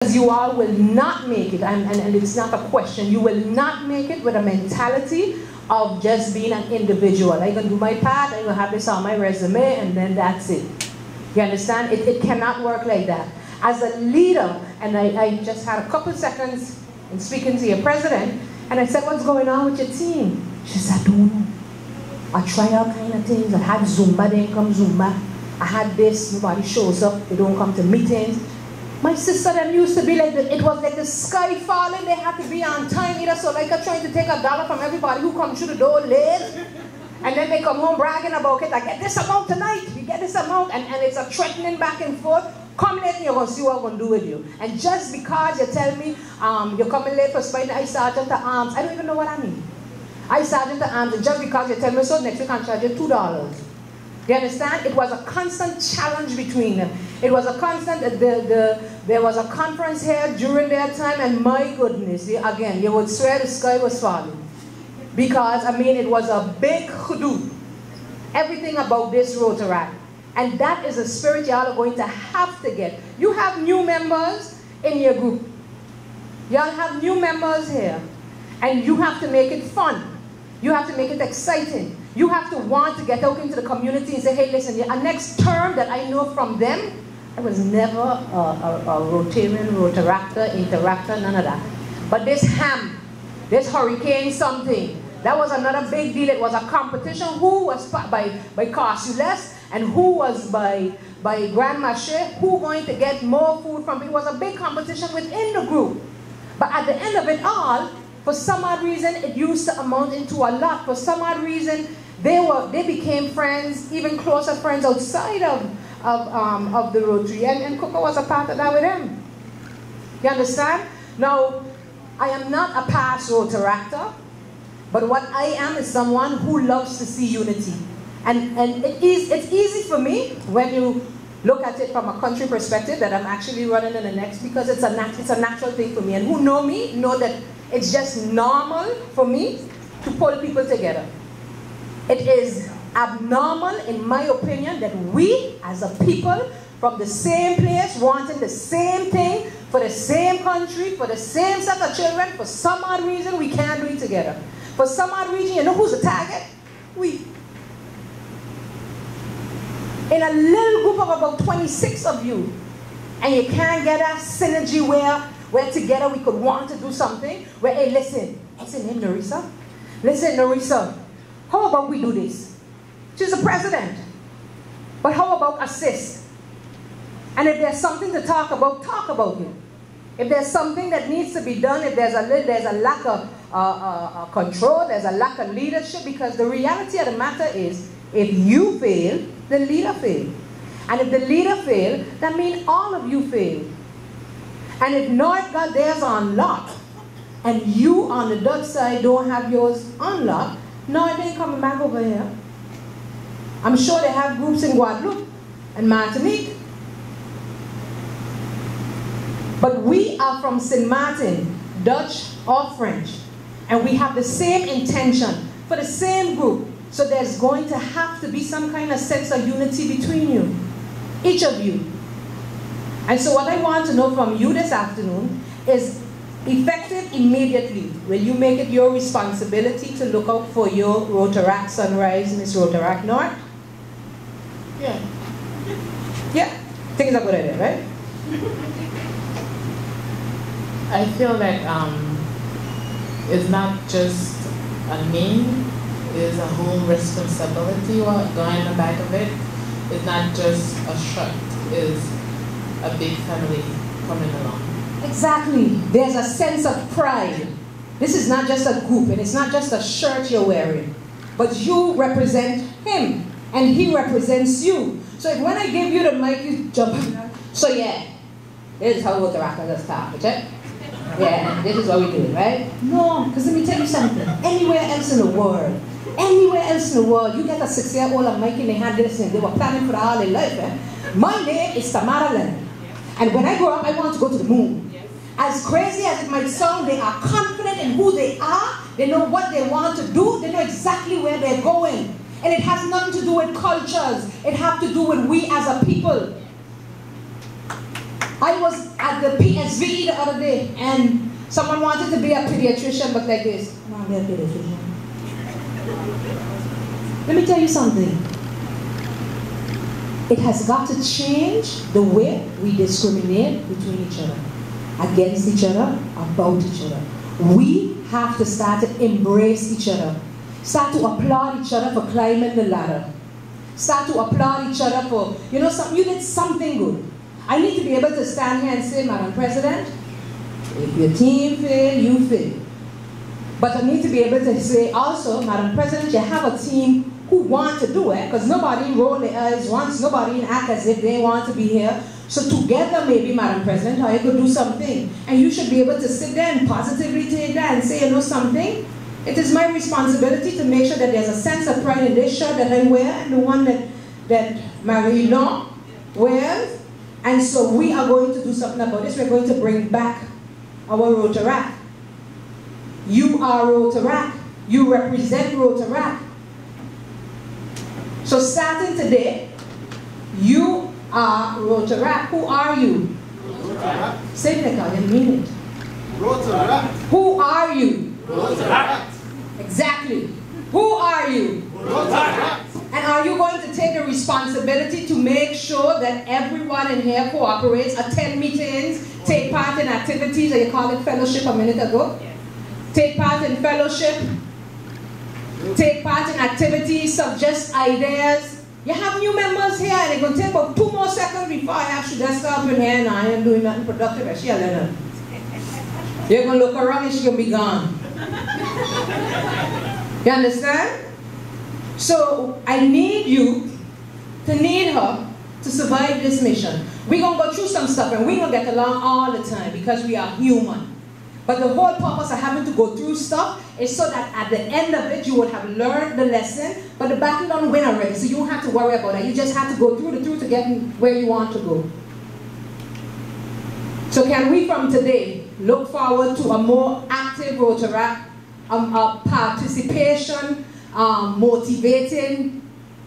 You all will not make it, and it's not a question, you will not make it with a mentality of just being an individual. I'm going to do my part, I'm going to have this on my resume, and then that's it. You understand? It cannot work like that. As a leader, and I just had a couple seconds in speaking to your president, and I said, what's going on with your team? She said, I don't know. I try all kind of things. I had Zumba, they didn't come Zumba. I had this, nobody shows up, they don't come to meetings. My sister them used to be like, it was like the sky falling, they had to be on time either, so like I'm trying to take $1 from everybody who comes through the door late, and then they come home bragging about it, I get this amount tonight, you get this amount, and it's a threatening back and forth. Come late and you're going to see what I'm going to do with you. And just because you tell me you're coming late for spending I sergeant at arms, I don't even know what I mean. I sergeant at arms, and just because you tell me so, next week I'll charge you $2. You understand? It was a constant challenge between them. It was a constant, there was a conference here during their time, and my goodness, again, you would swear the sky was falling. Because, I mean, it was a big hoodoo. Everything about this Rotaract. And that is a spirit y'all are going to have to get. You have new members in your group. Y'all have new members here. And you have to make it fun. You have to make it exciting. You have to want to get out into the community and say, hey, listen, a next term that I know from them, I was never a Rotarian, Rotaractor, Interactor, none of that. But this this hurricane something, that was another big deal. It was a competition who was by Carsules and who was by Grand Marche, who going to get more food from it. It was a big competition within the group. But at the end of it all, for some odd reason, it used to amount into a lot. For some odd reason, they became friends, even closer friends outside of the Rotary. And Coco was a part of that with them. You understand? Now, I am not a past Rotaractor, but what I am is someone who loves to see unity. And it's easy for me when you look at it from a country perspective that I'm actually running in the next, because it's a natural thing for me. And who know me know that it's just normal for me to pull people together. It is abnormal, in my opinion, that we as a people from the same place, wanting the same thing, for the same country, for the same set of children, for some odd reason we can't do it together. For some odd reason, you know who's the target? We. In a little group of about 26 of you, and you can't get a synergy where together we could want to do something, where, hey, listen, what's her name, Narisa? Listen, Narisa, how about we do this? She's the president. But how about assist? And if there's something to talk about it. If there's something that needs to be done, if there's a lack of control, there's a lack of leadership, because the reality of the matter is, if you fail, the leader failed. And if the leader failed, that means all of you failed. And if North got theirs unlocked, and you on the Dutch side don't have yours unlocked, North ain't coming back over here. I'm sure they have groups in Guadeloupe and Martinique. But we are from St. Martin, Dutch or French. And we have the same intention for the same group. So there's going to have to be some kind of sense of unity between you, each of you. And so what I want to know from you this afternoon is, effective immediately, will you make it your responsibility to look out for your Rotaract Sunrise, Miss Rotaract North? Yeah. Yeah, think it's a good idea, right? I feel like it's not just a name, it's a whole responsibility going in the back of it. It's not just a shirt, it's a big family coming along. Exactly. There's a sense of pride. This is not just a group, and it's not just a shirt you're wearing, but you represent him, and he represents you. So if when I give you the mic, you jump up. So yeah, this is how Rotaract start, okay? Yeah, this is what we do, right? No, because let me tell you something. Anywhere else in the world, you get a 6-year-old and mic in their hand, they were planning for all their life. Eh? My name is Tamara, Leonard. And when I grow up, I want to go to the moon. As crazy as it might sound, they are confident in who they are. They know what they want to do. They know exactly where they're going. And it has nothing to do with cultures. It has to do with we as a people. I was at the PSV the other day, and someone wanted to be a pediatrician, but like this. I want to be a pediatrician. Let me tell you something. It has got to change the way we discriminate between each other, against each other, about each other. We have to start to embrace each other. Start to applaud each other for climbing the ladder. Start to applaud each other for, you did something good. I need to be able to stand here and say, Madam President, if your team fail, you fail. But I need to be able to say also, Madam President, you have a team who want to do it, because nobody roll their eyes once, nobody act as if they want to be here. So together, maybe, Madam President, I could do something. And you should be able to sit there and positively take that and say, something? It is my responsibility to make sure that there's a sense of pride in this shirt that I wear and the one that Marie-Laure wears. And so we are going to do something about this. We're going to bring back our Rotaract. You are Rotaract. You represent Rotaract. So starting today, you are Rotaract. Who are you? Rotaract. Say it like I didn't mean it. Rotaract. Who are you? Rotaract. Exactly. Who are you? Rotaract. And are you going to take the responsibility to make sure that everyone in here cooperates, attend meetings, take part in activities, or you call it fellowship a minute ago? Yes. Take part in fellowship, take part in activities, suggest ideas. You have new members here, and it's going to take about 2 more seconds before I have Shudeska up in here, and I am doing nothing productive. And she a Leonard. You're going to look around and she's going to be gone. You understand? So I need you to need her to survive this mission. We're going to go through some stuff, and we're going to get along all the time because we are human. But the whole purpose of having to go through stuff is so that at the end of it, you would have learned the lesson, but the battle don't win already, so you don't have to worry about it. You just have to go through the truth to get where you want to go. So can we from today look forward to a more active Rotaract, a participation, motivating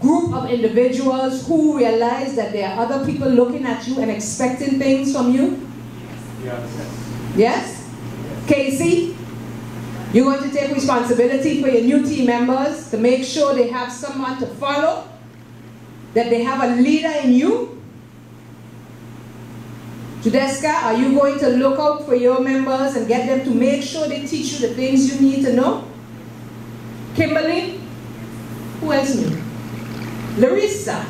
group of individuals who realize that there are other people looking at you and expecting things from you? Yes. Yes? Casey, you're going to take responsibility for your new team members to make sure they have someone to follow, that they have a leader in you. Judeska, are you going to look out for your members and get them to make sure they teach you the things you need to know? Kimberly, who else knew? Larissa.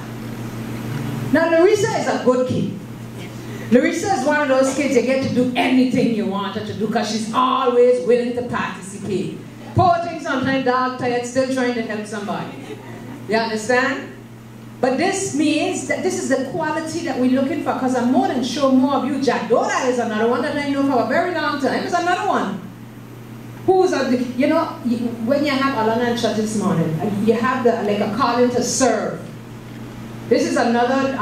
Now Larissa is a good kid. Larissa is one of those kids you get to do anything you want her to do because she's always willing to participate. Poor thing, sometimes dog tired, still trying to help somebody. You understand? But this means that this is the quality that we're looking for, because I'm more than sure more of you. Jadora is another one that I know for a very long time. Is another one. Who's when you have Alana and Church this morning, you have like a calling to serve. This is another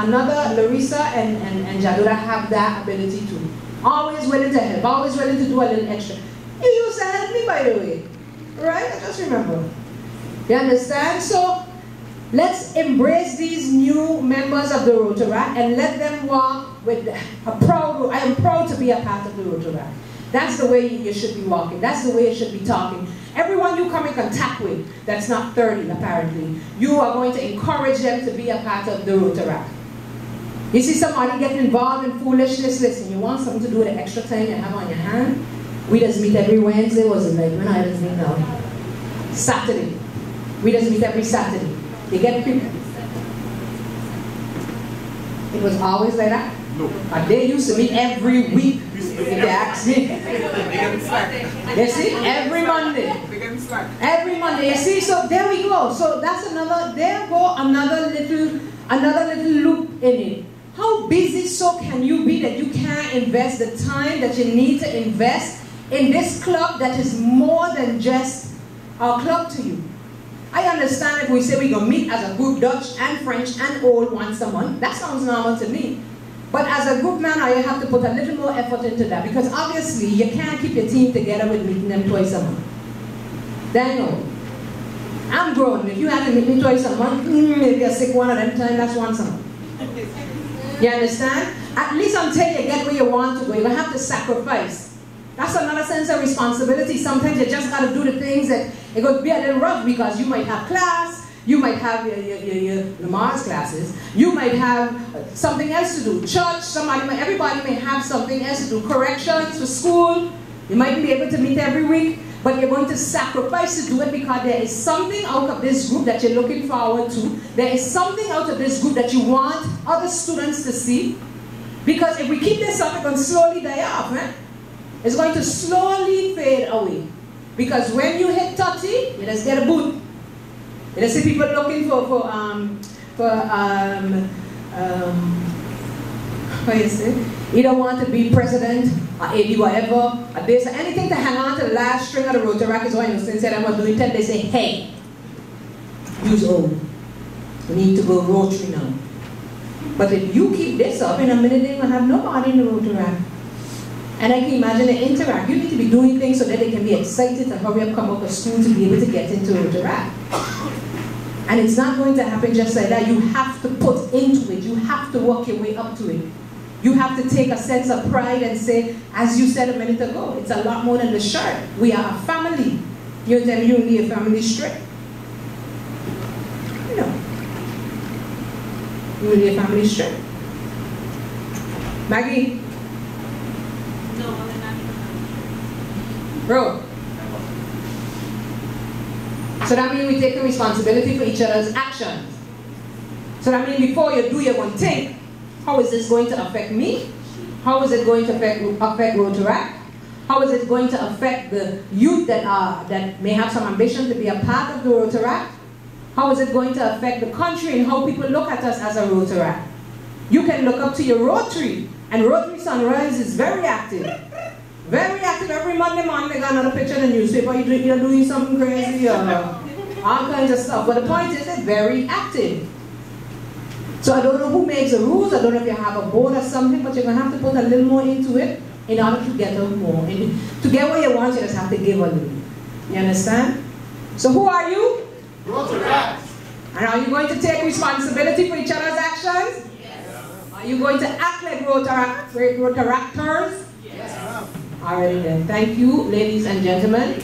Larissa and Jadora have that ability too. Always willing to help, always willing to do a little extra. You used to help me, by the way. Right? I just remember. You understand? So let's embrace these new members of the Rotaract and let them walk with I am proud to be a part of the Rotaract. That's the way you should be walking. That's the way you should be talking. Everyone you come in contact with that's not 30, apparently, you are going to encourage them to be a part of the Rotaract. You see somebody getting involved in foolishness, listen, you want something to do with the extra time you have on your hand? We just meet every Wednesday, wasn't it? When I just meet now. Saturday. We just meet every Saturday. They get people. It was always like that? No. But they used to meet every week. If you ask me. You see, every Monday. Every Monday. You see, so there we go. So that's another little loop in it. How busy so can you be that you can't invest the time that you need to invest in this club that is more than just our club to you? I understand if we say we're going to meet as a group, Dutch and French and all once a month. That sounds normal to me. But as a group man, I have to put a little more effort into that, because obviously you can't keep your team together with meeting them twice a month. Daniel, I'm grown. If you had to meet me twice a month, maybe a sick one of them time, that's once a month. You understand? At least until you get where you want to go, you're going to have to sacrifice. That's another sense of responsibility. Sometimes you just got to do the things that are going to be a little rough because you might have class, you might have your Mars classes, you might have something else to do. Church, everybody may have something else to do. Corrections for school, you might be able to meet every week, but you're going to sacrifice to do it because there is something out of this group that you're looking forward to. There is something out of this group that you want other students to see. Because if we keep this up, it's going to slowly die off, right? It's going to slowly fade away. Because when you hit 30, you just get a boot. You just see people looking for what you say? You don't want to be president or AD whatever. Or this, anything to hang on to the last string of the Rotaract is why you said I'm doing 10. They say, hey, you's old. You need to go Rotary now. But if you keep this up, in a minute they're going to have nobody in the Rotaract. And I can imagine they interact. You need to be doing things so that they can be excited to hurry up, come up with school to be able to get into Rotaract. And it's not going to happen just like that. You have to put into it. You have to work your way up to it. You have to take a sense of pride and say, as you said a minute ago, it's a lot more than the shirt. We are a family. You tell me you need a family straight. You know. You need a family straight. Maggie? No, I'm not. Bro. So that means we take the responsibility for each other's actions. So that means before you do, you're going to think, how is this going to affect me? How is it going to affect Rotaract? How is it going to affect the youth that may have some ambition to be a part of the Rotaract? How is it going to affect the country and how people look at us as a Rotaract? You can look up to your Rotary, and Rotary Sunrise is very active. Very active. Every Monday morning they got another picture in the newspaper. You're doing something crazy or all kinds of stuff. But the point is, they're very active. So I don't know who makes the rules. I don't know if you have a board or something, but you're going to have to put a little more into it in order to get more. And to get what you want, you just have to give a little. You understand? So who are you? Rotaract. And are you going to take responsibility for each other's actions? Yes. Are you going to act like Rotaractors? Yes. All right then. Thank you, ladies and gentlemen.